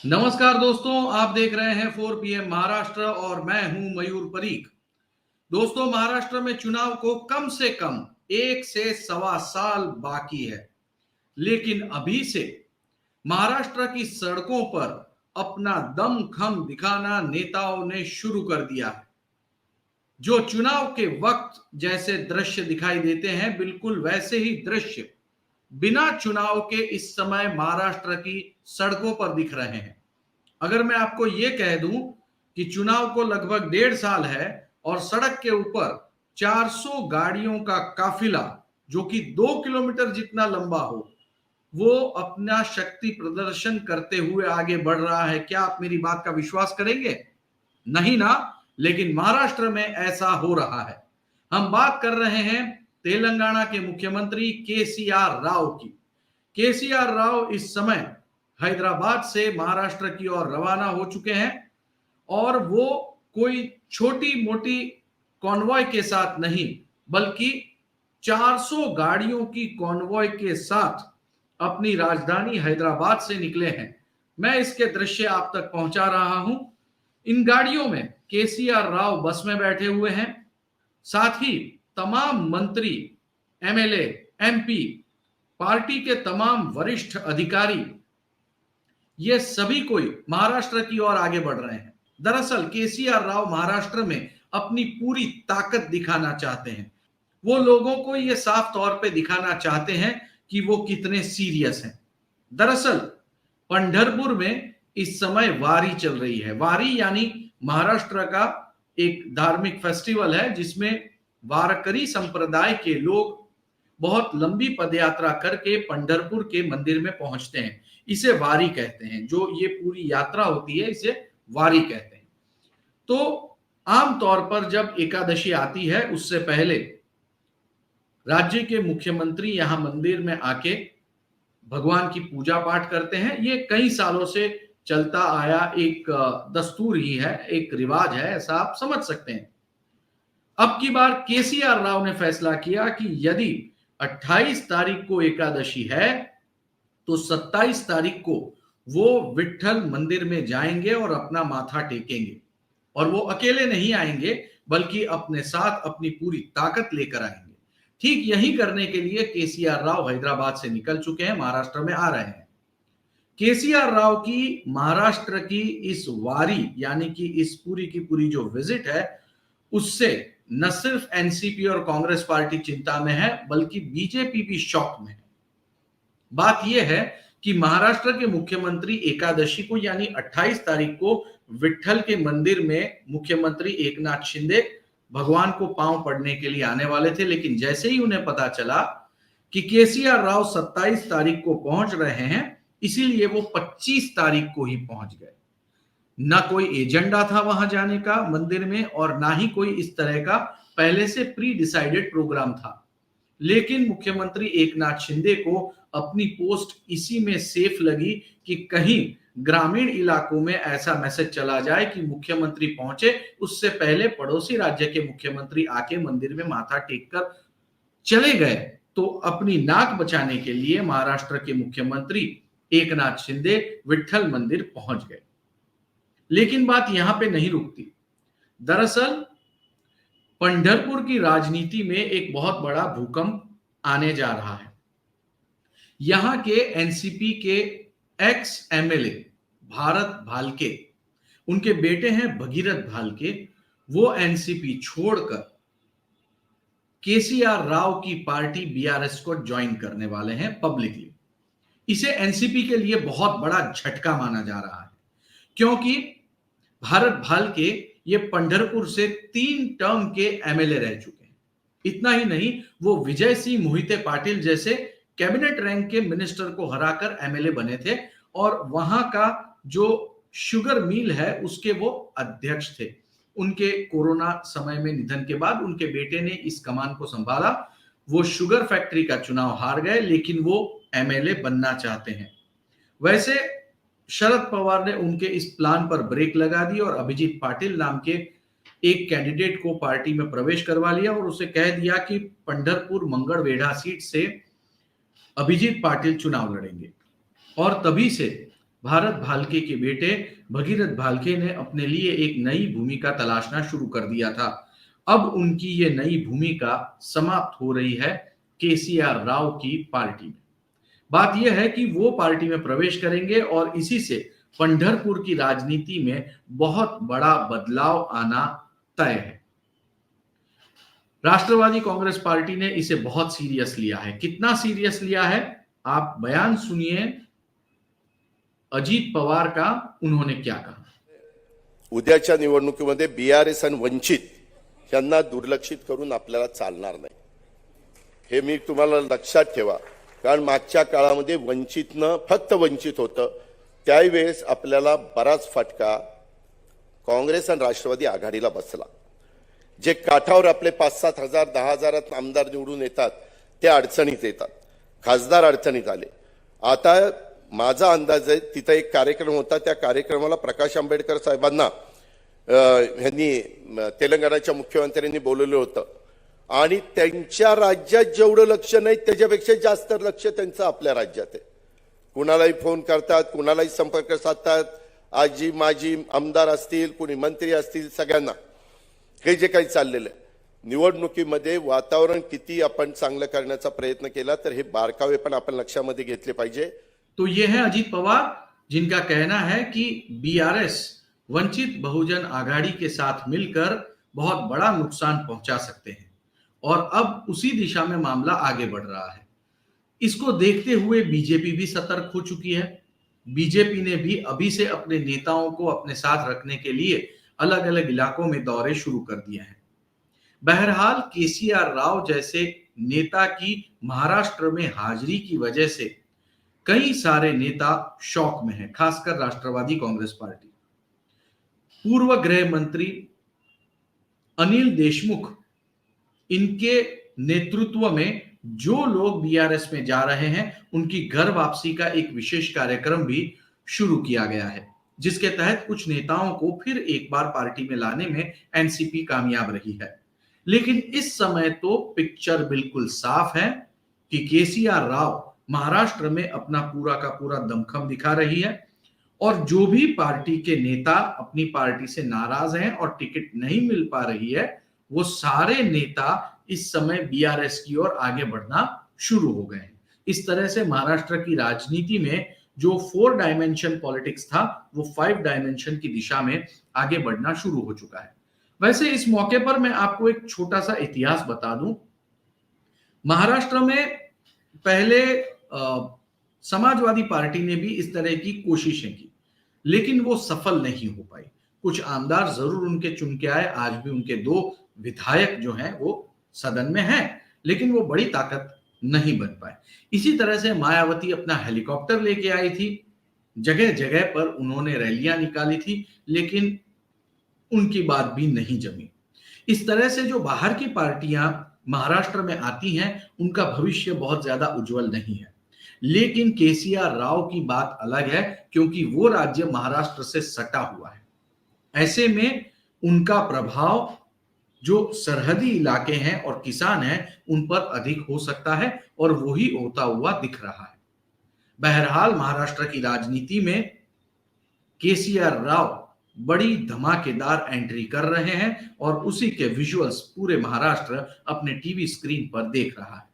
नमस्कार दोस्तों, आप देख रहे हैं 4 PM महाराष्ट्र और मैं हूं मयूर परीख। दोस्तों, महाराष्ट्र में चुनाव को कम से कम 1 से 1.25 साल बाकी है, लेकिन अभी से महाराष्ट्र की सड़कों पर अपना दमखम दिखाना नेताओं ने शुरू कर दिया है। जो चुनाव के वक्त जैसे दृश्य दिखाई देते हैं, बिल्कुल वैसे ही दृश्य बिना चुनाव के इस समय महाराष्ट्र की सड़कों पर दिख रहे हैं। अगर मैं आपको यह कह दूं कि चुनाव को लगभग 1.5 साल है और सड़क के ऊपर 400 गाड़ियों का काफिला, जो कि 2 किलोमीटर जितना लंबा हो, वो अपना शक्ति प्रदर्शन करते हुए आगे बढ़ रहा है, क्या आप मेरी बात का विश्वास करेंगे? नहीं ना। लेकिन महाराष्ट्र में ऐसा हो रहा है। हम बात कर रहे हैं तेलंगाना के मुख्यमंत्री केसीआर राव की। केसीआर राव इस समय हैदराबाद से महाराष्ट्र की ओर रवाना हो चुके हैं और वो कोई छोटी मोटी कॉन्वॉय के साथ नहीं, बल्कि 400 गाड़ियों की कॉन्वॉय के साथ अपनी राजधानी हैदराबाद से निकले हैं। मैं इसके दृश्य आप तक पहुंचा रहा हूं। इन गाड़ियों में केसीआर राव बस में बैठे हुए हैं, साथ ही तमाम मंत्री, एमएलए, एमपी, पार्टी के तमाम वरिष्ठ अधिकारी, ये सभी कोई महाराष्ट्र की ओर आगे बढ़ रहे हैं। दरअसल केसीआर राव महाराष्ट्र में अपनी पूरी ताकत दिखाना चाहते हैं। वो लोगों को ये साफ तौर पे दिखाना चाहते हैं कि वो कितने सीरियस हैं। दरअसल पंढरपुर में इस समय वारी चल रही है। वारी यानी महाराष्ट्र का एक धार्मिक फेस्टिवल है, जिसमें वारकरी संप्रदाय के लोग बहुत लंबी पदयात्रा करके पंढरपुर के मंदिर में पहुंचते हैं। इसे वारी कहते हैं। जो ये पूरी यात्रा होती है, इसे वारी कहते हैं। तो आमतौर पर जब एकादशी आती है, उससे पहले राज्य के मुख्यमंत्री यहां मंदिर में आके भगवान की पूजा पाठ करते हैं। ये कई सालों से चलता आया एक दस्तूर ही है, एक रिवाज है, ऐसा आप समझ सकते हैं। अब की बार केसीआर राव ने फैसला किया कि यदि 28 तारीख को एकादशी है, तो 27 तारीख को वो विट्ठल मंदिर में जाएंगे और अपना माथा टेकेंगे। और वो अकेले नहीं आएंगे, बल्कि अपने साथ अपनी पूरी ताकत लेकर आएंगे। ठीक यही करने के लिए केसीआर राव हैदराबाद से निकल चुके हैं, महाराष्ट्र में आ रहे हैं। केसीआर राव की महाराष्ट्र की इस वारी यानी कि इस पूरी की पूरी जो विजिट है, उससे न सिर्फ एनसीपी और कांग्रेस पार्टी चिंता में है, बल्कि बीजेपी भी शॉक में है। बात यह है कि महाराष्ट्र के मुख्यमंत्री एकादशी को यानी 28 तारीख को विट्ठल के मंदिर में मुख्यमंत्री एकनाथ शिंदे भगवान को पांव पड़ने के लिए आने वाले थे, लेकिन जैसे ही उन्हें पता चला कि केसीआर राव 27 तारीख को पहुंच रहे हैं, इसीलिए वो 25 तारीख को ही पहुंच गए। ना कोई एजेंडा था वहां जाने का मंदिर में, और ना ही कोई इस तरह का पहले से प्री डिसाइडेड प्रोग्राम था। लेकिन मुख्यमंत्री एकनाथ शिंदे को अपनी पोस्ट इसी में सेफ लगी कि कहीं ग्रामीण इलाकों में ऐसा मैसेज चला जाए कि मुख्यमंत्री पहुंचे उससे पहले पड़ोसी राज्य के मुख्यमंत्री आके मंदिर में माथा टेक कर चले गए, तो अपनी नाक बचाने के लिए महाराष्ट्र के मुख्यमंत्री एकनाथ शिंदे विट्ठल मंदिर पहुंच गए। लेकिन बात यहां पे नहीं रुकती। दरअसल पंढरपुर की राजनीति में एक बहुत बड़ा भूकंप आने जा रहा है। यहां के एनसीपी के एक्स एमएलए भारत भालके, उनके बेटे हैं भगीरथ भालके, वो एनसीपी छोड़कर केसीआर राव की पार्टी बीआरएस को ज्वाइन करने वाले हैं पब्लिकली। इसे एनसीपी के लिए बहुत बड़ा झटका माना जा रहा है, क्योंकि भारत भालके ये पंढरपुर से 3 टर्म के एमएलए रह चुके हैं। इतना ही नहीं, वो विजय सिंह मोहिते पाटिल जैसे कैबिनेट रैंक के मिनिस्टर को हराकर एमएलए बने थे, और वहां का जो शुगर मिल है उसके वो अध्यक्ष थे। उनके कोरोना समय में निधन के बाद उनके बेटे ने इस कमान को संभाला। वो शुगर फैक्ट्री का चुनाव हार गए, लेकिन वो एमएलए बनना चाहते हैं। वैसे शरद पवार ने उनके इस प्लान पर ब्रेक लगा दी और अभिजीत पाटिल नाम के एक कैंडिडेट को पार्टी में प्रवेश करवा लिया और उसे कह दिया कि पंढरपुर मंगलवेढ़ा सीट से अभिजीत पाटिल चुनाव लड़ेंगे। और तभी से भारत भालके के बेटे भगीरथ भालके ने अपने लिए एक नई भूमिका तलाशना शुरू कर दिया था। अब उनकी ये नई भूमिका समाप्त हो रही है केसीआर राव की पार्टी में। बात यह है कि वो पार्टी में प्रवेश करेंगे और इसी से पंढरपुर की राजनीति में बहुत बड़ा बदलाव आना तय है। राष्ट्रवादी कांग्रेस पार्टी ने इसे बहुत सीरियस लिया है। कितना सीरियस लिया है, आप बयान सुनिए अजित पवार का, उन्होंने क्या कहा। उद्याच्या निवडणुकीमध्ये बीआरएस आणि वंचित यांना दुर्लक्षित करून आपल्याला चालणार नाही, हे मी तुम्हाला लक्षात ठेवा। कारण मागच्या काळामध्ये वंचितनं फक्त वंचित होतं, त्यावेळेस आपल्याला बराच फटका काँग्रेस आणि राष्ट्रवादी आघाडीला बसला। जे काठावर आपले 5-7 हजार 10 हजारात आमदार निवडून येतात ते अडचणीत येतात, खासदार अडचणीत आले। आता माझा अंदाज आहे तिथे एक कार्यक्रम होता, त्या कार्यक्रमाला प्रकाश आंबेडकर साहेबांना यांनी तेलंगणाच्या मुख्यमंत्र्यांनी बोलवलं होतं आणि त्यांच्या राज्यात जेवढं लक्ष नाही त्याच्यापेक्षा जास्त लक्ष त्यांचं आपल्या राज्यात आहे। कुणालाही फोन करतात, कुणालाही संपर्क साधतात, आजी माजी आमदार असतील, कोणी मंत्री असतील, सगळ्यांना हे जे काही चाललेलं आहे निवडणुकीमध्ये वातावरण किती आपण चांगलं करण्याचा प्रयत्न केला तर हे बारकावे पण आपण लक्षामध्ये घेतले पाहिजे। तो ये है अजित पवार, जिनका कहना है कि बीआरएस वंचित बहुजन आघाड़ी के साथ मिलकर बहुत बड़ा नुकसान पहुंचा सकते हैं और अब उसी दिशा में मामला आगे बढ़ रहा है। इसको देखते हुए बीजेपी भी सतर्क हो चुकी है। बीजेपी ने भी अभी से अपने नेताओं को अपने साथ रखने के लिए अलग अलग इलाकों में दौरे शुरू कर दिए हैं। बहरहाल केसीआर राव जैसे नेता की महाराष्ट्र में हाजिरी की वजह से कई सारे नेता शॉक में हैं, खासकर राष्ट्रवादी कांग्रेस पार्टी। पूर्व गृह मंत्री अनिल देशमुख, इनके नेतृत्व में जो लोग बीआरएस में जा रहे हैं उनकी घर वापसी का एक विशेष कार्यक्रम भी शुरू किया गया है, जिसके तहत कुछ नेताओं को फिर एक बार पार्टी में लाने में एनसीपी कामयाब रही है। लेकिन इस समय तो पिक्चर बिल्कुल साफ है कि केसीआर राव महाराष्ट्र में अपना पूरा का पूरा दमखम दिखा रही है और जो भी पार्टी के नेता अपनी पार्टी से नाराज हैं और टिकट नहीं मिल पा रही है, वो सारे नेता इस समय बीआरएस की ओर आगे बढ़ना शुरू हो गए हैं। इस तरह से महाराष्ट्र की राजनीति में जो 4 डायमेंशन पॉलिटिक्स था वो 5 डायमेंशन की दिशा में आगे बढ़ना शुरू हो चुका है। वैसे इस मौके पर मैं आपको एक छोटा सा इतिहास बता दूं। महाराष्ट्र में पहले समाजवादी पार्टी ने भी इस तरह की कोशिशें की, लेकिन वो सफल नहीं हो पाई। कुछ आमदार जरूर उनके चुन के आए, आज भी उनके 2 विधायक जो हैं वो सदन में हैं, लेकिन वो बड़ी ताकत नहीं बन पाए। इसी तरह से मायावती अपना हेलीकॉप्टर लेके आई थी, जगह जगह पर उन्होंने रैलियां निकाली थी, लेकिन उनकी बात भी नहीं जमी। इस तरह से जो बाहर की पार्टियां महाराष्ट्र में आती हैं उनका भविष्य बहुत ज्यादा उज्जवल नहीं है। लेकिन केसीआर राव की बात अलग है, क्योंकि वो राज्य महाराष्ट्र से सटा हुआ है। ऐसे में उनका प्रभाव जो सरहदी इलाके हैं और किसान हैं उन पर अधिक हो सकता है और वही होता हुआ दिख रहा है। बहरहाल महाराष्ट्र की राजनीति में केसीआर राव बड़ी धमाकेदार एंट्री कर रहे हैं और उसी के विजुअल्स पूरे महाराष्ट्र अपने टीवी स्क्रीन पर देख रहा है।